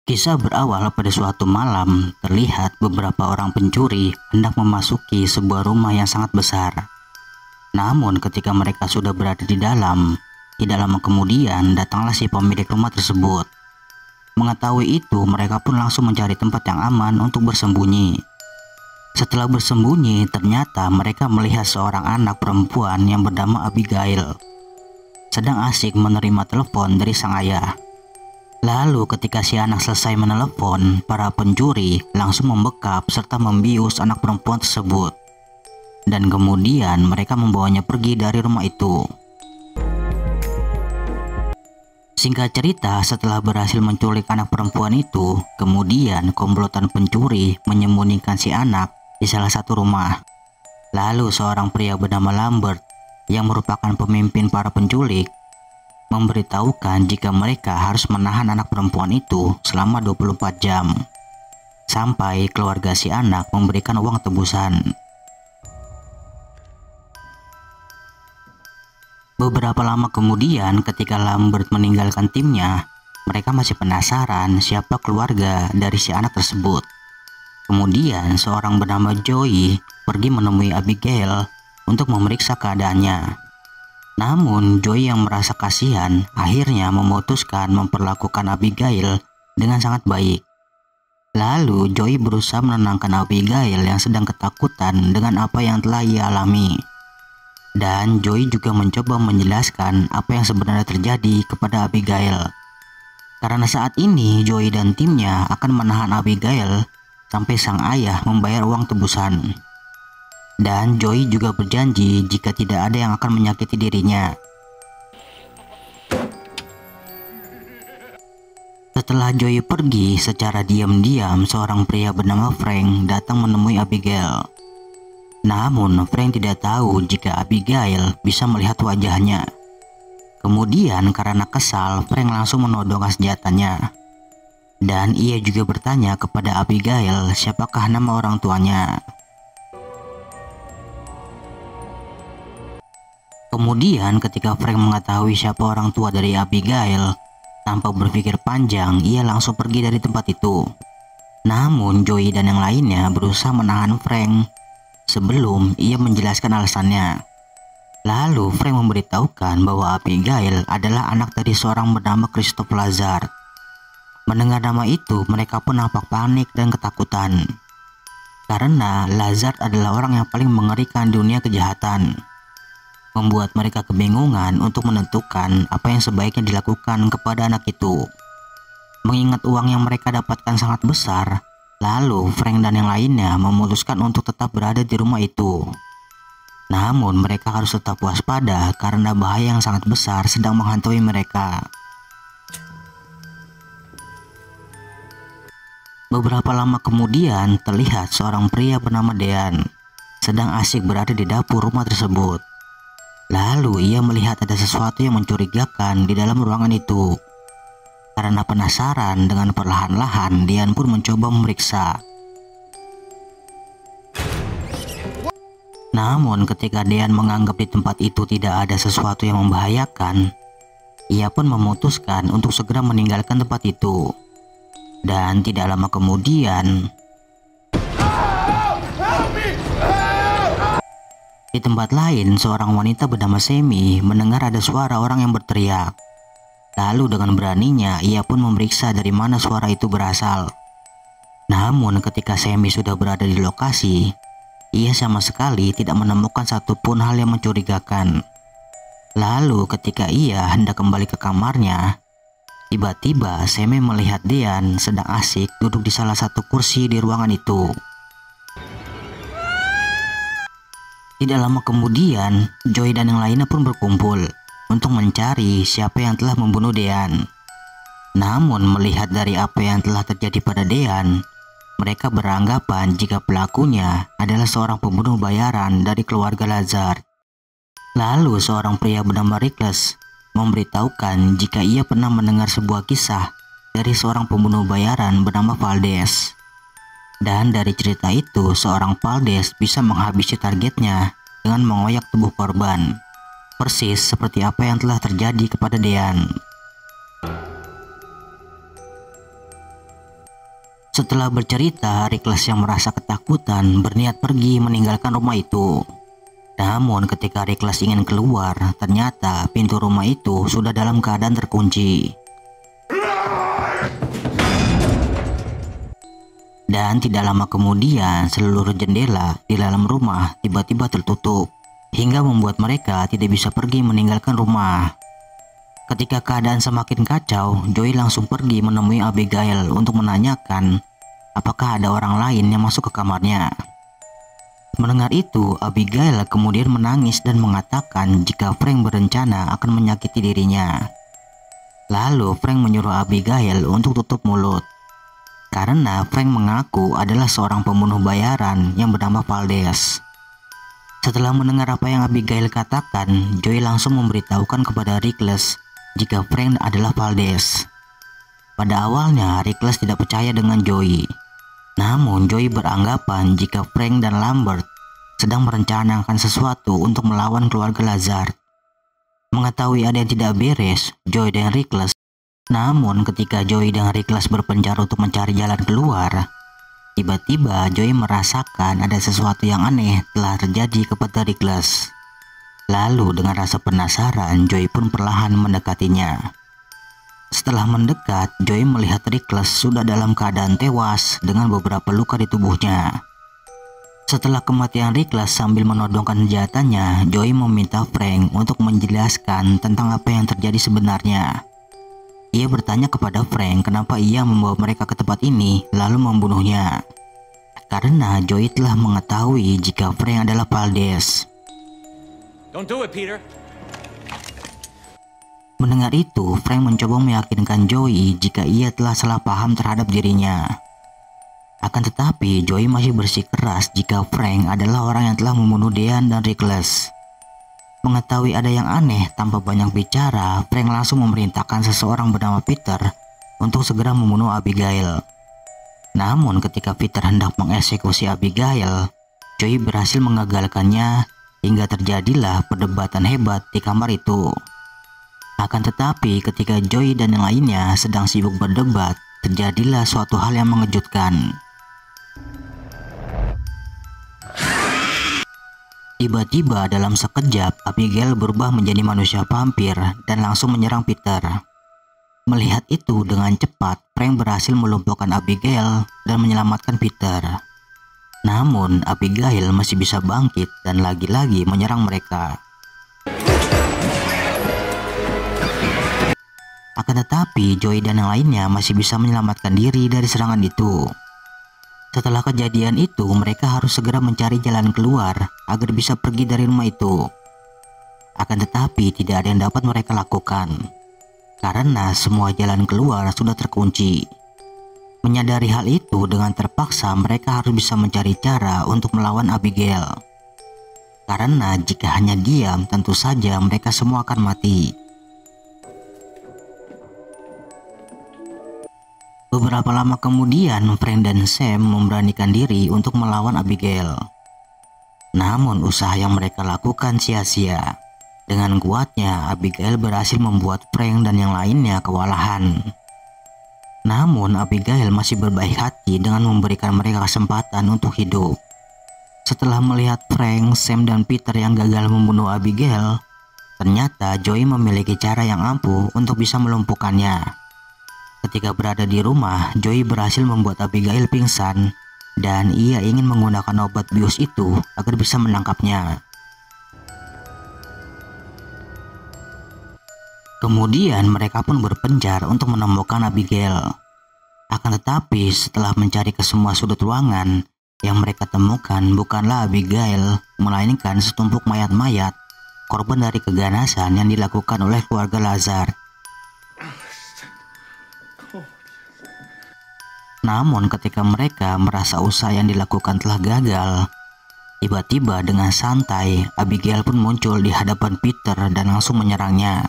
Kisah berawal pada suatu malam, terlihat beberapa orang pencuri hendak memasuki sebuah rumah yang sangat besar. Namun ketika mereka sudah berada di dalam, tidak lama kemudian datanglah si pemilik rumah tersebut. Mengetahui itu, mereka pun langsung mencari tempat yang aman untuk bersembunyi. Setelah bersembunyi, ternyata mereka melihat seorang anak perempuan yang bernama Abigail sedang asik menerima telepon dari sang ayah. Lalu ketika si anak selesai menelepon, para pencuri langsung membekap serta membius anak perempuan tersebut. Dan kemudian mereka membawanya pergi dari rumah itu. Singkat cerita, setelah berhasil menculik anak perempuan itu, kemudian komplotan pencuri menyembunyikan si anak di salah satu rumah. Lalu seorang pria bernama Lambert yang merupakan pemimpin para penculik memberitahukan jika mereka harus menahan anak perempuan itu selama 24 jam sampai keluarga si anak memberikan uang tebusan. Beberapa lama kemudian, ketika Lambert meninggalkan timnya, mereka masih penasaran siapa keluarga dari si anak tersebut. Kemudian seorang bernama Joey pergi menemui Abigail untuk memeriksa keadaannya. Namun Joey yang merasa kasihan akhirnya memutuskan memperlakukan Abigail dengan sangat baik. Lalu Joey berusaha menenangkan Abigail yang sedang ketakutan dengan apa yang telah ia alami. Dan Joey juga mencoba menjelaskan apa yang sebenarnya terjadi kepada Abigail. Karena saat ini Joey dan timnya akan menahan Abigail sampai sang ayah membayar uang tebusan. Dan Joey juga berjanji jika tidak ada yang akan menyakiti dirinya. Setelah Joey pergi, secara diam-diam seorang pria bernama Frank datang menemui Abigail. Namun Frank tidak tahu jika Abigail bisa melihat wajahnya. Kemudian karena kesal, Frank langsung menodongkan senjatanya. Dan ia juga bertanya kepada Abigail siapakah nama orang tuanya. Kemudian ketika Frank mengetahui siapa orang tua dari Abigail, tanpa berpikir panjang ia langsung pergi dari tempat itu. Namun Joey dan yang lainnya berusaha menahan Frank sebelum ia menjelaskan alasannya. Lalu Frank memberitahukan bahwa Abigail adalah anak dari seorang bernama Christopher Lazard. Mendengar nama itu, mereka pun nampak panik dan ketakutan. Karena Lazard adalah orang yang paling mengerikan di dunia kejahatan. Membuat mereka kebingungan untuk menentukan apa yang sebaiknya dilakukan kepada anak itu. Mengingat uang yang mereka dapatkan sangat besar, lalu Frank dan yang lainnya memutuskan untuk tetap berada di rumah itu. Namun mereka harus tetap waspada karena bahaya yang sangat besar sedang menghantui mereka. Beberapa lama kemudian, terlihat seorang pria bernama Dean sedang asik berada di dapur rumah tersebut. Lalu ia melihat ada sesuatu yang mencurigakan di dalam ruangan itu. Karena penasaran, dengan perlahan-lahan Dean pun mencoba memeriksa. Namun ketika Dean menganggap di tempat itu tidak ada sesuatu yang membahayakan, ia pun memutuskan untuk segera meninggalkan tempat itu. Dan tidak lama kemudian, di tempat lain, seorang wanita bernama Semi mendengar ada suara orang yang berteriak. Lalu dengan beraninya ia pun memeriksa dari mana suara itu berasal. Namun ketika Semi sudah berada di lokasi, ia sama sekali tidak menemukan satupun hal yang mencurigakan. Lalu ketika ia hendak kembali ke kamarnya, tiba-tiba Semi melihat Dean sedang asik duduk di salah satu kursi di ruangan itu. Tidak lama kemudian, Joey dan yang lainnya pun berkumpul untuk mencari siapa yang telah membunuh Dean. Namun melihat dari apa yang telah terjadi pada Dean, mereka beranggapan jika pelakunya adalah seorang pembunuh bayaran dari keluarga Lazard. Lalu seorang pria bernama Reckless memberitahukan jika ia pernah mendengar sebuah kisah dari seorang pembunuh bayaran bernama Valdez. Dan dari cerita itu, seorang Valdez bisa menghabisi targetnya dengan mengoyak tubuh korban. Persis seperti apa yang telah terjadi kepada Dean. Setelah bercerita, Reckless yang merasa ketakutan berniat pergi meninggalkan rumah itu. Namun ketika Reckless ingin keluar, ternyata pintu rumah itu sudah dalam keadaan terkunci. Dan tidak lama kemudian seluruh jendela di dalam rumah tiba-tiba tertutup, hingga membuat mereka tidak bisa pergi meninggalkan rumah. Ketika keadaan semakin kacau, Joey langsung pergi menemui Abigail untuk menanyakan apakah ada orang lain yang masuk ke kamarnya. Mendengar itu, Abigail kemudian menangis dan mengatakan jika Frank berencana akan menyakiti dirinya. Lalu Frank menyuruh Abigail untuk tutup mulut, karena Frank mengaku adalah seorang pembunuh bayaran yang bernama Valdez. Setelah mendengar apa yang Abigail katakan, Joey langsung memberitahukan kepada Reckless jika Frank adalah Valdez. Pada awalnya, Reckless tidak percaya dengan Joey. Namun Joey beranggapan jika Frank dan Lambert sedang merencanakan sesuatu untuk melawan keluarga Lazard. Mengetahui ada yang tidak beres, Joey dan Reckless. Namun ketika Joey dan Reckless berpencar untuk mencari jalan keluar, tiba-tiba Joey merasakan ada sesuatu yang aneh telah terjadi kepada Reckless. Lalu dengan rasa penasaran, Joey pun perlahan mendekatinya. Setelah mendekat, Joey melihat Reckless sudah dalam keadaan tewas dengan beberapa luka di tubuhnya. Setelah kematian Reckless sambil menodongkan senjatanya, Joey meminta Frank untuk menjelaskan tentang apa yang terjadi sebenarnya. Ia bertanya kepada Frank kenapa ia membawa mereka ke tempat ini lalu membunuhnya. Karena Joey telah mengetahui jika Frank adalah Valdez. Don't do it, Peter. Mendengar itu, Frank mencoba meyakinkan Joey jika ia telah salah paham terhadap dirinya. Akan tetapi, Joey masih bersikeras jika Frank adalah orang yang telah membunuh Dean dan Reckless. Mengetahui ada yang aneh, tanpa banyak bicara, Frank langsung memerintahkan seseorang bernama Peter untuk segera membunuh Abigail. Namun ketika Peter hendak mengeksekusi Abigail, Joey berhasil mengagalkannya hingga terjadilah perdebatan hebat di kamar itu. Akan tetapi ketika Joey dan yang lainnya sedang sibuk berdebat, terjadilah suatu hal yang mengejutkan. Tiba-tiba dalam sekejap, Abigail berubah menjadi manusia vampir dan langsung menyerang Peter. Melihat itu, dengan cepat Frank berhasil melumpuhkan Abigail dan menyelamatkan Peter. Namun Abigail masih bisa bangkit dan lagi-lagi menyerang mereka. Akan tetapi Joey dan yang lainnya masih bisa menyelamatkan diri dari serangan itu. Setelah kejadian itu, mereka harus segera mencari jalan keluar agar bisa pergi dari rumah itu. Akan tetapi tidak ada yang dapat mereka lakukan, karena semua jalan keluar sudah terkunci. Menyadari hal itu, dengan terpaksa mereka harus bisa mencari cara untuk melawan Abigail. Karena jika hanya diam, tentu saja mereka semua akan mati. Beberapa lama kemudian, Frank dan Sam memberanikan diri untuk melawan Abigail. Namun usaha yang mereka lakukan sia-sia. Dengan kuatnya, Abigail berhasil membuat Frank dan yang lainnya kewalahan. Namun Abigail masih berbaik hati dengan memberikan mereka kesempatan untuk hidup. Setelah melihat Frank, Sam, dan Peter yang gagal membunuh Abigail, ternyata Joey memiliki cara yang ampuh untuk bisa melumpuhkannya. Ketika berada di rumah, Joey berhasil membuat Abigail pingsan dan ia ingin menggunakan obat bius itu agar bisa menangkapnya. Kemudian mereka pun berpencar untuk menemukan Abigail. Akan tetapi setelah mencari ke semua sudut ruangan, yang mereka temukan bukanlah Abigail, melainkan setumpuk mayat-mayat korban dari keganasan yang dilakukan oleh keluarga Lazard. Namun ketika mereka merasa usaha yang dilakukan telah gagal, tiba-tiba dengan santai Abigail pun muncul di hadapan Peter dan langsung menyerangnya.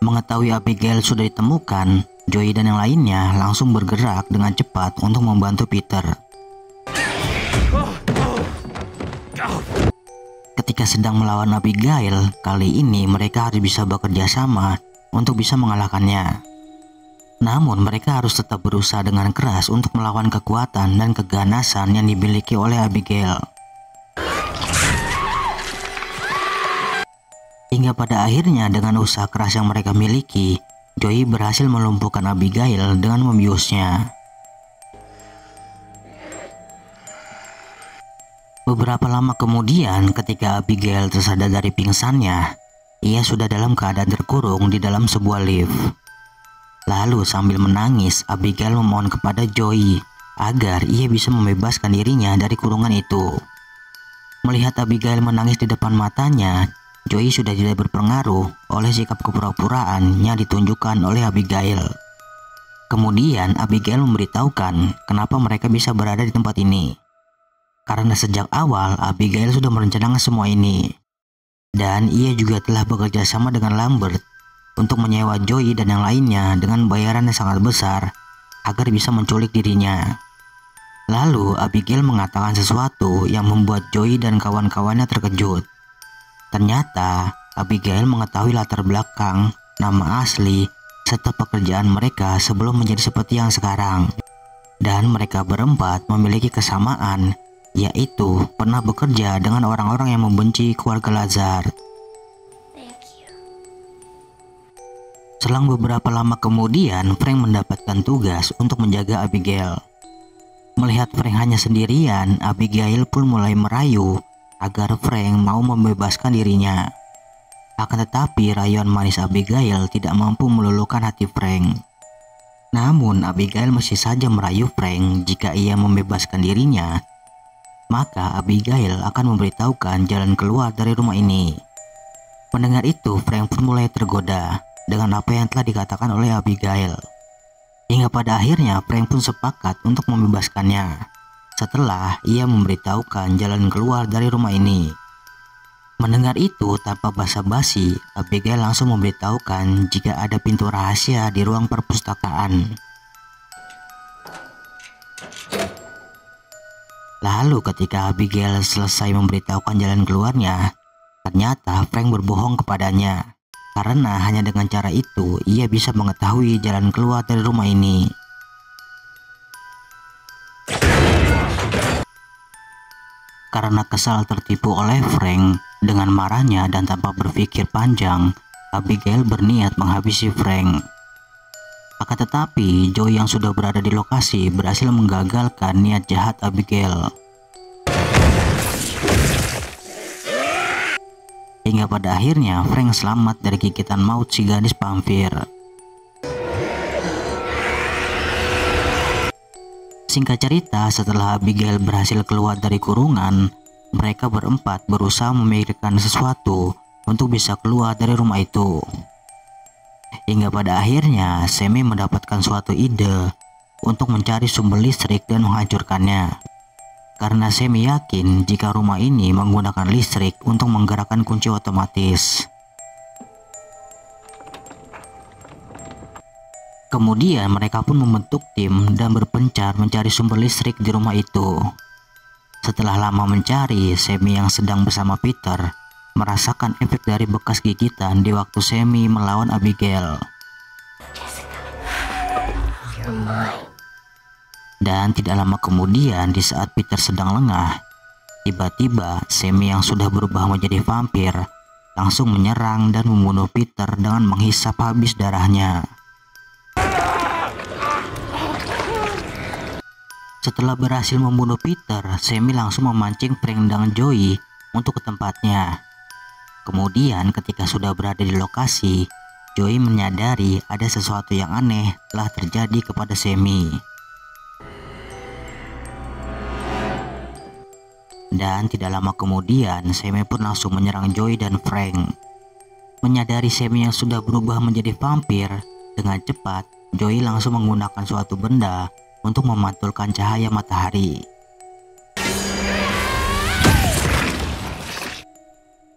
Mengetahui Abigail sudah ditemukan, Joey dan yang lainnya langsung bergerak dengan cepat untuk membantu Peter. Ketika sedang melawan Abigail, kali ini mereka harus bisa bekerja sama untuk bisa mengalahkannya. Namun mereka harus tetap berusaha dengan keras untuk melawan kekuatan dan keganasan yang dimiliki oleh Abigail. Hingga pada akhirnya dengan usaha keras yang mereka miliki, Joey berhasil melumpuhkan Abigail dengan membiusnya. Beberapa lama kemudian, ketika Abigail tersadar dari pingsannya, ia sudah dalam keadaan terkurung di dalam sebuah lift. Lalu sambil menangis, Abigail memohon kepada Joey agar ia bisa membebaskan dirinya dari kurungan itu. Melihat Abigail menangis di depan matanya, Joey sudah tidak berpengaruh oleh sikap kepura-puraan yang ditunjukkan oleh Abigail. Kemudian Abigail memberitahukan kenapa mereka bisa berada di tempat ini. Karena sejak awal Abigail sudah merencanakan semua ini. Dan ia juga telah bekerja sama dengan Lambert untuk menyewa Joey dan yang lainnya dengan bayaran yang sangat besar agar bisa menculik dirinya. Lalu Abigail mengatakan sesuatu yang membuat Joey dan kawan-kawannya terkejut. Ternyata Abigail mengetahui latar belakang, nama asli, serta pekerjaan mereka sebelum menjadi seperti yang sekarang. Dan mereka berempat memiliki kesamaan, yaitu pernah bekerja dengan orang-orang yang membenci keluarga Lazar. Selang beberapa lama kemudian, Frank mendapatkan tugas untuk menjaga Abigail. Melihat Frank hanya sendirian, Abigail pun mulai merayu agar Frank mau membebaskan dirinya. Akan tetapi rayuan manis Abigail tidak mampu meluluhkan hati Frank. Namun Abigail masih saja merayu Frank jika ia membebaskan dirinya, maka Abigail akan memberitahukan jalan keluar dari rumah ini. Mendengar itu, Frank pun mulai tergoda dengan apa yang telah dikatakan oleh Abigail. Hingga pada akhirnya Frank pun sepakat untuk membebaskannya setelah ia memberitahukan jalan keluar dari rumah ini. Mendengar itu, tanpa basa-basi, Abigail langsung memberitahukan jika ada pintu rahasia di ruang perpustakaan. Lalu ketika Abigail selesai memberitahukan jalan keluarnya, ternyata Frank berbohong kepadanya. Karena hanya dengan cara itu ia bisa mengetahui jalan keluar dari rumah ini. Karena kesal tertipu oleh Frank, dengan marahnya dan tanpa berpikir panjang, Abigail berniat menghabisi Frank. Akan tetapi, Joey yang sudah berada di lokasi berhasil menggagalkan niat jahat Abigail. Hingga pada akhirnya Frank selamat dari gigitan maut si gadis vampir. Singkat cerita, setelah Abigail berhasil keluar dari kurungan, mereka berempat berusaha memikirkan sesuatu untuk bisa keluar dari rumah itu. Hingga pada akhirnya Sammy mendapatkan suatu ide untuk mencari sumber listrik dan menghancurkannya. Karena Sammy yakin jika rumah ini menggunakan listrik untuk menggerakkan kunci otomatis. Kemudian mereka pun membentuk tim dan berpencar mencari sumber listrik di rumah itu. Setelah lama mencari, Sammy yang sedang bersama Peter merasakan efek dari bekas gigitan di waktu Sammy melawan Abigail. Dan tidak lama kemudian, di saat Peter sedang lengah, tiba-tiba Sammy yang sudah berubah menjadi vampir langsung menyerang dan membunuh Peter dengan menghisap habis darahnya. Setelah berhasil membunuh Peter, Sammy langsung memancing Frank dan Joey untuk ke tempatnya. Kemudian ketika sudah berada di lokasi, Joey menyadari ada sesuatu yang aneh telah terjadi kepada Sammy. Dan tidak lama kemudian, Sammy pun langsung menyerang Joey dan Frank. Menyadari Sammy yang sudah berubah menjadi vampir, dengan cepat Joey langsung menggunakan suatu benda untuk memantulkan cahaya matahari.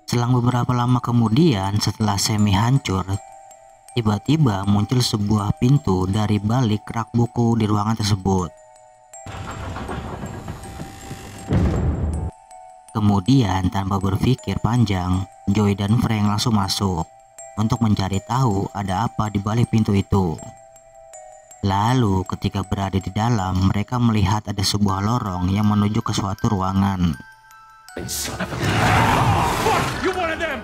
Selang beberapa lama kemudian, setelah Sammy hancur, tiba-tiba muncul sebuah pintu dari balik rak buku di ruangan tersebut. Kemudian tanpa berpikir panjang, Joey dan Frank langsung masuk untuk mencari tahu ada apa di balik pintu itu. Lalu ketika berada di dalam, mereka melihat ada sebuah lorong yang menuju ke suatu ruangan. You wanted them!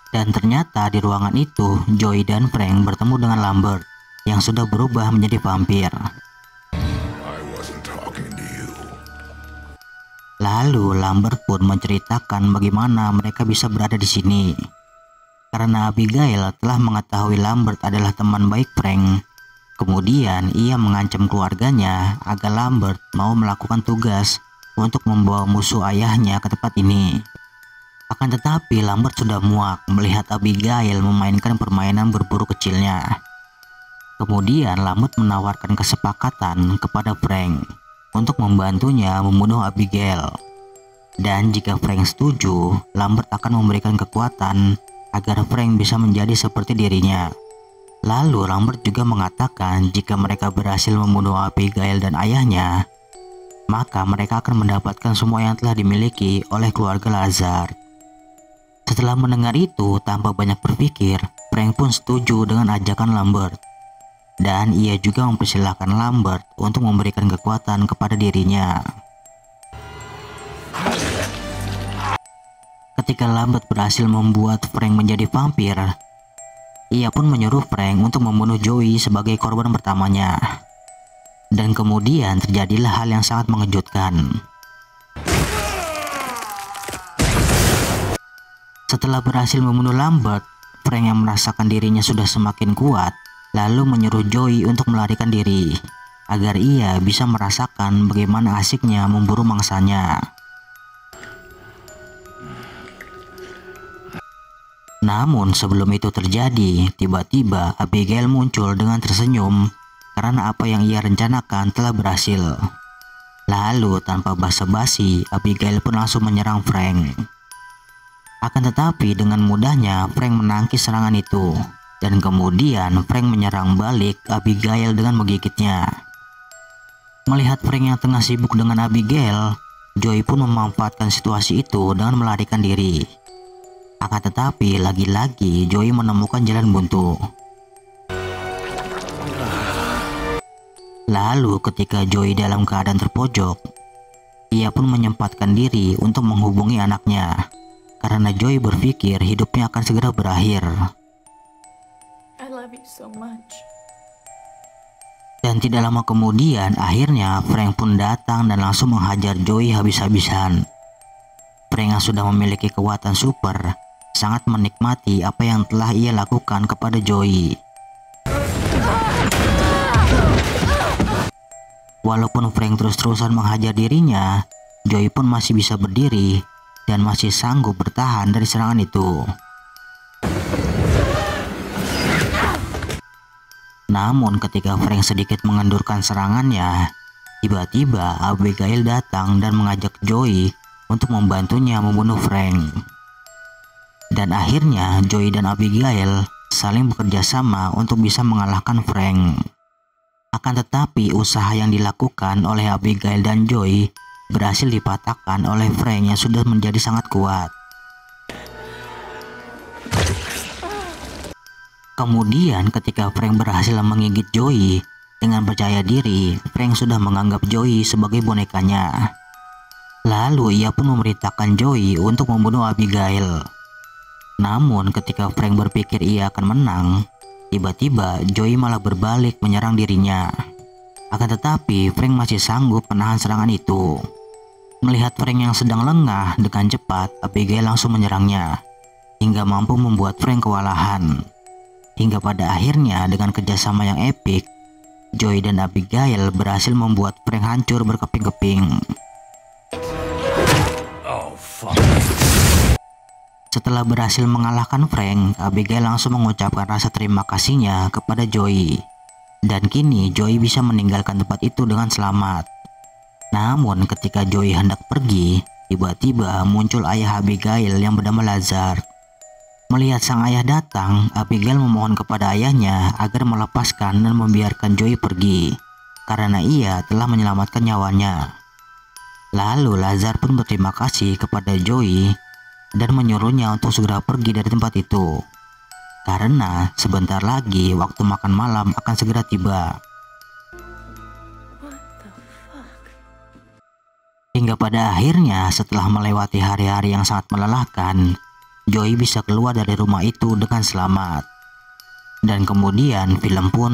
Dan ternyata di ruangan itu, Joey dan Frank bertemu dengan Lambert yang sudah berubah menjadi vampir. Lalu Lambert pun menceritakan bagaimana mereka bisa berada di sini. Karena Abigail telah mengetahui Lambert adalah teman baik Frank, kemudian ia mengancam keluarganya agar Lambert mau melakukan tugas untuk membawa musuh ayahnya ke tempat ini. Akan tetapi Lambert sudah muak melihat Abigail memainkan permainan berburu kecilnya. Kemudian Lambert menawarkan kesepakatan kepada Frank untuk membantunya membunuh Abigail. Dan jika Frank setuju, Lambert akan memberikan kekuatan agar Frank bisa menjadi seperti dirinya. Lalu Lambert juga mengatakan jika mereka berhasil membunuh Abigail dan ayahnya, maka mereka akan mendapatkan semua yang telah dimiliki oleh keluarga Lazar. Setelah mendengar itu, tanpa banyak berpikir, Frank pun setuju dengan ajakan Lambert. Dan ia juga mempersilahkan Lambert untuk memberikan kekuatan kepada dirinya. Ketika Lambert berhasil membuat Frank menjadi vampir, ia pun menyuruh Frank untuk membunuh Joey sebagai korban pertamanya. Dan kemudian terjadilah hal yang sangat mengejutkan. Setelah berhasil membunuh Lambert, Frank yang merasakan dirinya sudah semakin kuat, lalu menyuruh Joey untuk melarikan diri, agar ia bisa merasakan bagaimana asiknya memburu mangsanya. Namun sebelum itu terjadi, tiba-tiba Abigail muncul dengan tersenyum karena apa yang ia rencanakan telah berhasil. Lalu tanpa basa-basi, Abigail pun langsung menyerang Frank. Akan tetapi dengan mudahnya Frank menangkis serangan itu. Dan kemudian Frank menyerang balik Abigail dengan menggigitnya. Melihat Frank yang tengah sibuk dengan Abigail, Joey pun memanfaatkan situasi itu dengan melarikan diri. Akan tetapi lagi-lagi Joey menemukan jalan buntu. Lalu ketika Joey dalam keadaan terpojok, ia pun menyempatkan diri untuk menghubungi anaknya. Karena Joey berpikir hidupnya akan segera berakhir. I love you so much. Dan tidak lama kemudian akhirnya Frank pun datang dan langsung menghajar Joey habis-habisan. Frank yang sudah memiliki kekuatan super sangat menikmati apa yang telah ia lakukan kepada Joey. Walaupun Frank terus-terusan menghajar dirinya, Joey pun masih bisa berdiri dan masih sanggup bertahan dari serangan itu. Namun ketika Frank sedikit mengendurkan serangannya, tiba-tiba Abigail datang dan mengajak Joey untuk membantunya membunuh Frank. Dan akhirnya Joey dan Abigail saling bekerja sama untuk bisa mengalahkan Frank. Akan tetapi usaha yang dilakukan oleh Abigail dan Joey berhasil dipatahkan oleh Frank yang sudah menjadi sangat kuat. Kemudian ketika Frank berhasil menggigit Joey, dengan percaya diri, Frank sudah menganggap Joey sebagai bonekanya. Lalu ia pun memerintahkan Joey untuk membunuh Abigail. Namun ketika Frank berpikir ia akan menang, tiba-tiba Joey malah berbalik menyerang dirinya. Akan tetapi Frank masih sanggup menahan serangan itu. Melihat Frank yang sedang lengah, dengan cepat Abigail langsung menyerangnya, hingga mampu membuat Frank kewalahan. Hingga pada akhirnya dengan kerjasama yang epik, Joey dan Abigail berhasil membuat Frank hancur berkeping-keping. Oh, fuck. Setelah berhasil mengalahkan Frank, Abigail langsung mengucapkan rasa terima kasihnya kepada Joey. Dan kini Joey bisa meninggalkan tempat itu dengan selamat. Namun ketika Joey hendak pergi, tiba-tiba muncul ayah Abigail yang bernama Lazar. Melihat sang ayah datang, Abigail memohon kepada ayahnya agar melepaskan dan membiarkan Joey pergi, karena ia telah menyelamatkan nyawanya. Lalu Lazar pun berterima kasih kepada Joey dan menyuruhnya untuk segera pergi dari tempat itu, karena sebentar lagi waktu makan malam akan segera tiba. Hingga pada akhirnya setelah melewati hari-hari yang sangat melelahkan, Joey bisa keluar dari rumah itu dengan selamat. Dan kemudian film pun